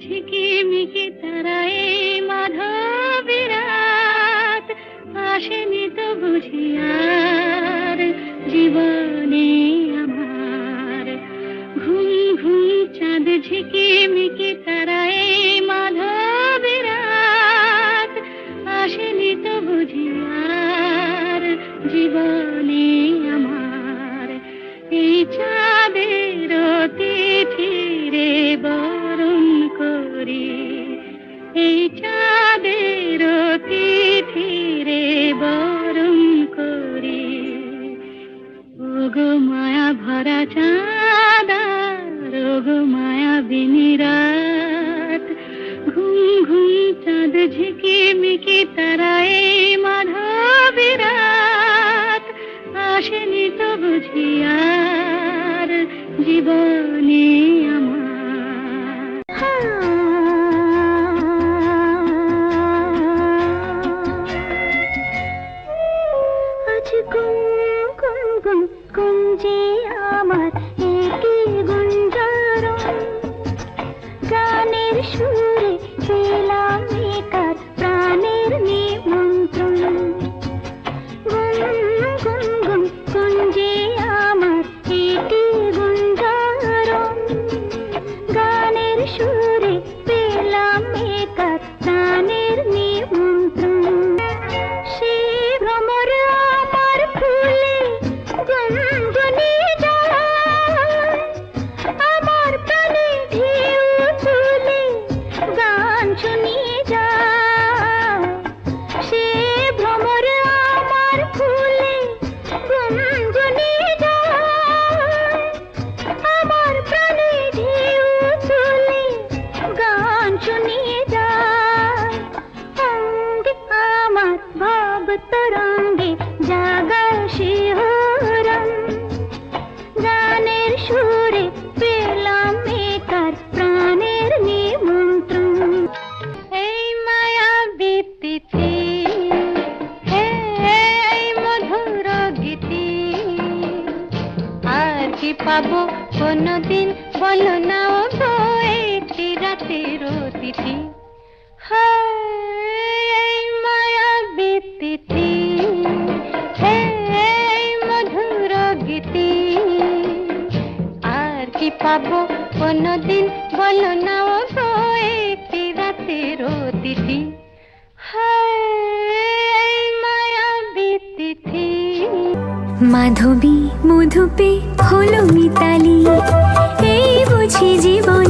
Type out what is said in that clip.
ঝিকিমিকি তারায় মাধবী রাত আসেনি তো বুঝি আর জীবনে আমার। ঘুম ঘুম চাঁদ ঝিকিমিকি তারায় মাধবী রাত আসেনি তো বুঝি আর জীবনে আমার। এই চাঁদের তিথিরে বরণ করি, এই চাঁদের তিথিরে বরণ করি। ওগো মায়া ভরা চাঁদ, ওগো মায়া বিনি রাত, ঘুম ঘুম চাঁদ ঝিকিমিকি তারায় মাধবী রাত আসেনি তো বুঝি আর জীবনে আমার। আজ গুম গুম গুম গুঞ্জে আমার একই গুঞ্জরণ, গানের সুরে পেলাম একার প্রাণের নিমন্ত্রণ। গুম গুম গুম গুঞ্জে আমার একই গুঞ্জরণ, গানের সুরে পেলাম একার প্রাণের নিমন্ত্রণ। সে ভ্রমর আমার ফুলে গুনগুনি যায়, আমার প্রাণে ঢেউ তুলে গান শুনিয়ে যায়। সে ভ্রমর আমার ফুলে গুনগুনি যায়, আমার প্রাণে ঢেউ তুলে গান শুনিয়ে যায়। অঙ্গে আমার ভাব তরঙ্গে জাগায় শিহরণ, গানের সুরে পেলাম একার প্রাণের নিমন্ত্রণ। এই মায়াবী তিথি, এই মধুর গীতি, আর কি পাবো কোনদিন বলো না ও গো একটি রাতের অতিথি। এই মায়াবী তিথি, এই মধুর গীতি, আর কি পাবো কোনদিন বলো না ও গো একটি রাতের অতিথি। এই মায়াবী তিথি। মাধবী মধুপে হলো মিতালি, এই বুঝি জীবন